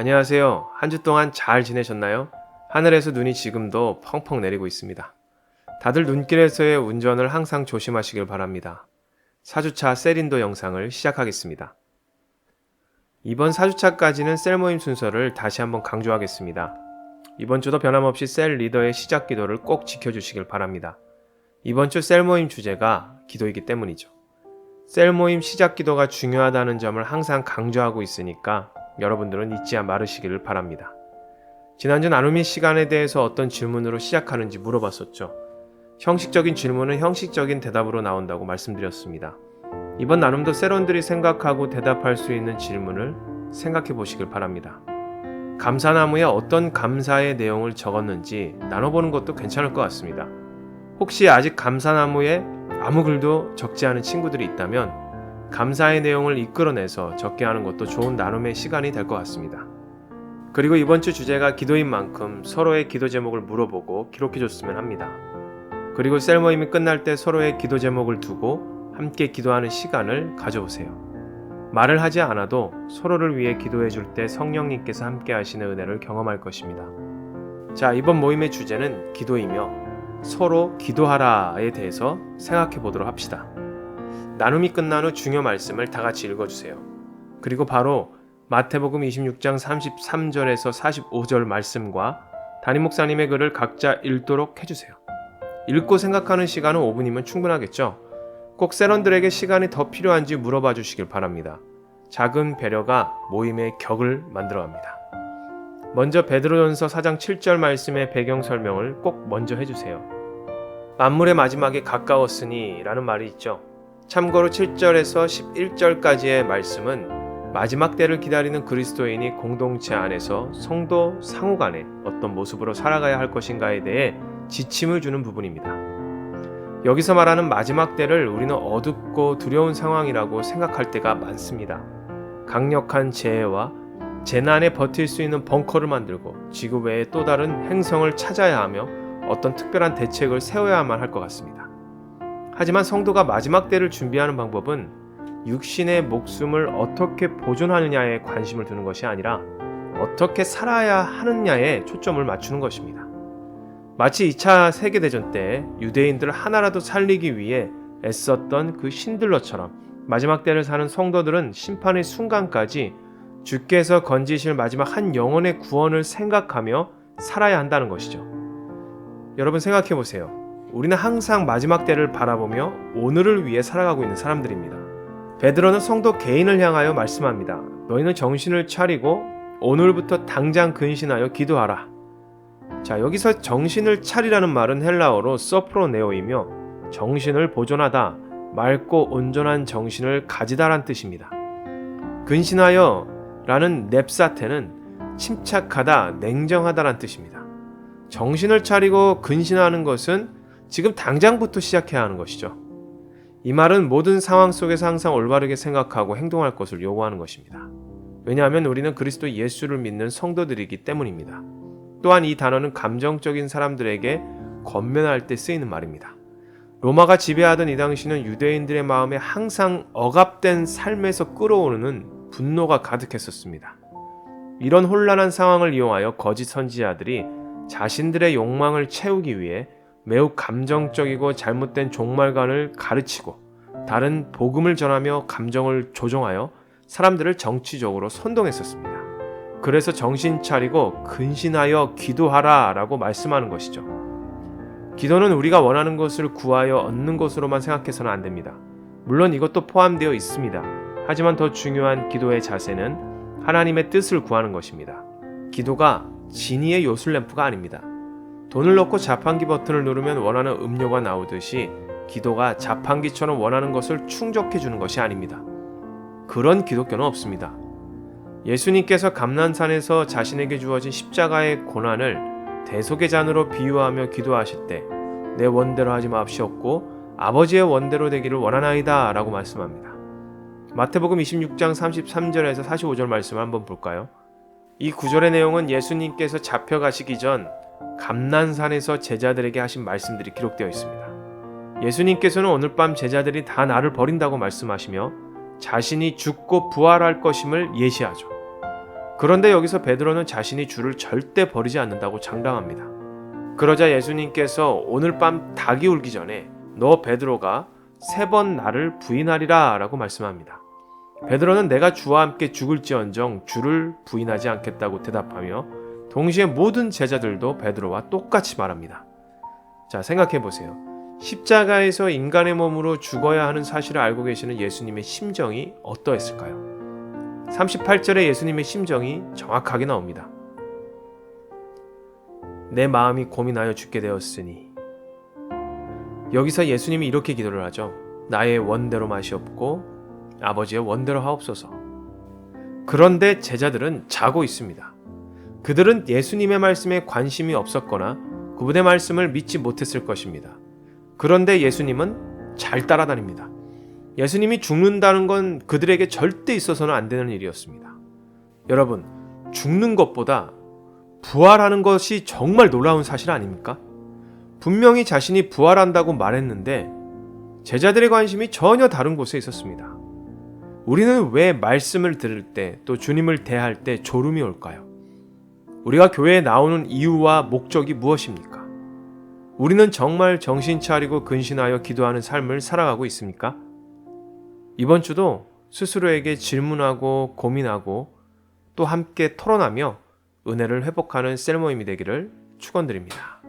안녕하세요. 한 주 동안 잘 지내셨나요? 하늘에서 눈이 지금도 펑펑 내리고 있습니다. 다들 눈길에서의 운전을 항상 조심하시길 바랍니다. 4주차 셀인도 영상을 시작하겠습니다. 이번 4주차까지는 셀 모임 순서를 다시 한번 강조하겠습니다. 이번 주도 변함없이 셀 리더의 시작 기도를 꼭 지켜주시길 바랍니다. 이번 주 셀 모임 주제가 기도이기 때문이죠. 셀 모임 시작 기도가 중요하다는 점을 항상 강조하고 있으니까 여러분들은 잊지 말으시기를 바랍니다. 지난주 나눔의 시간에 대해서 어떤 질문으로 시작하는지 물어봤었죠. 형식적인 질문은 형식적인 대답으로 나온다고 말씀드렸습니다. 이번 나눔도 셀원들이 생각하고 대답할 수 있는 질문을 생각해 보시길 바랍니다. 감사나무에 어떤 감사의 내용을 적었는지 나눠보는 것도 괜찮을 것 같습니다. 혹시 아직 감사나무에 아무 글도 적지 않은 친구들이 있다면 감사의 내용을 이끌어내서 적게 하는 것도 좋은 나눔의 시간이 될 것 같습니다. 그리고 이번 주 주제가 기도인 만큼 서로의 기도 제목을 물어보고 기록해줬으면 합니다. 그리고 셀 모임이 끝날 때 서로의 기도 제목을 두고 함께 기도하는 시간을 가져보세요. 말을 하지 않아도 서로를 위해 기도해 줄 때 성령님께서 함께 하시는 은혜를 경험할 것입니다. 자, 이번 모임의 주제는 기도이며 서로 기도하라에 대해서 생각해 보도록 합시다. 나눔이 끝난 후 중요 말씀을 다 같이 읽어주세요. 그리고 바로 마태복음 26장 33절에서 45절 말씀과 담임 목사님의 글을 각자 읽도록 해주세요. 읽고 생각하는 시간은 5분이면 충분하겠죠? 꼭 셀원들에게 시간이 더 필요한지 물어봐 주시길 바랍니다. 작은 배려가 모임의 격을 만들어갑니다. 먼저 베드로전서 4장 7절 말씀의 배경 설명을 꼭 먼저 해주세요. 만물의 마지막에 가까웠으니 라는 말이 있죠. 참고로 7절에서 11절까지의 말씀은 마지막 때를 기다리는 그리스도인이 공동체 안에서 성도 상호 간에 어떤 모습으로 살아가야 할 것인가에 대해 지침을 주는 부분입니다. 여기서 말하는 마지막 때를 우리는 어둡고 두려운 상황이라고 생각할 때가 많습니다. 강력한 재해와 재난에 버틸 수 있는 벙커를 만들고 지구 외에 또 다른 행성을 찾아야 하며 어떤 특별한 대책을 세워야만 할 것 같습니다. 하지만 성도가 마지막 때를 준비하는 방법은 육신의 목숨을 어떻게 보존하느냐에 관심을 두는 것이 아니라 어떻게 살아야 하느냐에 초점을 맞추는 것입니다. 마치 2차 세계대전 때 유대인들을 하나라도 살리기 위해 애썼던 그 신들러처럼 마지막 때를 사는 성도들은 심판의 순간까지 주께서 건지실 마지막 한 영혼의 구원을 생각하며 살아야 한다는 것이죠. 여러분 생각해 보세요. 우리는 항상 마지막 때를 바라보며 오늘을 위해 살아가고 있는 사람들입니다. 베드로는 성도 개인을 향하여 말씀합니다. 너희는 정신을 차리고 오늘부터 당장 근신하여 기도하라. 자, 여기서 정신을 차리라는 말은 헬라어로 서프로네오이며 정신을 보존하다, 맑고 온전한 정신을 가지다란 뜻입니다. 근신하여 라는 넵사테는 침착하다, 냉정하다란 뜻입니다. 정신을 차리고 근신하는 것은 지금 당장부터 시작해야 하는 것이죠. 이 말은 모든 상황 속에서 항상 올바르게 생각하고 행동할 것을 요구하는 것입니다. 왜냐하면 우리는 그리스도 예수를 믿는 성도들이기 때문입니다. 또한 이 단어는 감정적인 사람들에게 권면할 때 쓰이는 말입니다. 로마가 지배하던 이 당시는 유대인들의 마음에 항상 억압된 삶에서 끌어오르는 분노가 가득했었습니다. 이런 혼란한 상황을 이용하여 거짓 선지자들이 자신들의 욕망을 채우기 위해 매우 감정적이고 잘못된 종말관을 가르치고 다른 복음을 전하며 감정을 조종하여 사람들을 정치적으로 선동했었습니다. 그래서 정신 차리고 근신하여 기도하라 라고 말씀하는 것이죠. 기도는 우리가 원하는 것을 구하여 얻는 것으로만 생각해서는 안 됩니다. 물론 이것도 포함되어 있습니다. 하지만 더 중요한 기도의 자세는 하나님의 뜻을 구하는 것입니다. 기도가 지니의 요술램프가 아닙니다. 돈을 넣고 자판기 버튼을 누르면 원하는 음료가 나오듯이 기도가 자판기처럼 원하는 것을 충족해 주는 것이 아닙니다. 그런 기독교는 없습니다. 예수님께서 감난산에서 자신에게 주어진 십자가의 고난을 대속의 잔으로 비유하며 기도하실 때 내 원대로 하지 마옵시옵고 아버지의 원대로 되기를 원하나이다 라고 말씀합니다. 마태복음 26장 33절에서 45절 말씀을 한번 볼까요? 이 구절의 내용은 예수님께서 잡혀가시기 전 감난산에서 제자들에게 하신 말씀들이 기록되어 있습니다. 예수님께서는 오늘 밤 제자들이 다 나를 버린다고 말씀하시며 자신이 죽고 부활할 것임을 예시하죠. 그런데 여기서 베드로는 자신이 주를 절대 버리지 않는다고 장담합니다. 그러자 예수님께서 오늘 밤 닭이 울기 전에 너 베드로가 3번 나를 부인하리라 라고 말씀합니다. 베드로는 내가 주와 함께 죽을지언정 주를 부인하지 않겠다고 대답하며 동시에 모든 제자들도 베드로와 똑같이 말합니다. 자, 생각해 보세요. 십자가에서 인간의 몸으로 죽어야 하는 사실을 알고 계시는 예수님의 심정이 어떠했을까요? 38절에 예수님의 심정이 정확하게 나옵니다. 내 마음이 고민하여 죽게 되었으니. 여기서 예수님이 이렇게 기도를 하죠. 나의 원대로 마시옵고 아버지의 원대로 하옵소서. 그런데 제자들은 자고 있습니다. 그들은 예수님의 말씀에 관심이 없었거나 그분의 말씀을 믿지 못했을 것입니다. 그런데 예수님은 잘 따라다닙니다. 예수님이 죽는다는 건 그들에게 절대 있어서는 안 되는 일이었습니다. 여러분, 죽는 것보다 부활하는 것이 정말 놀라운 사실 아닙니까? 분명히 자신이 부활한다고 말했는데 제자들의 관심이 전혀 다른 곳에 있었습니다. 우리는 왜 말씀을 들을 때 또 주님을 대할 때 졸음이 올까요? 우리가 교회에 나오는 이유와 목적이 무엇입니까? 우리는 정말 정신 차리고 근신하여 기도하는 삶을 살아가고 있습니까? 이번 주도 스스로에게 질문하고 고민하고 또 함께 토론하며 은혜를 회복하는 셀 모임이 되기를 축원드립니다.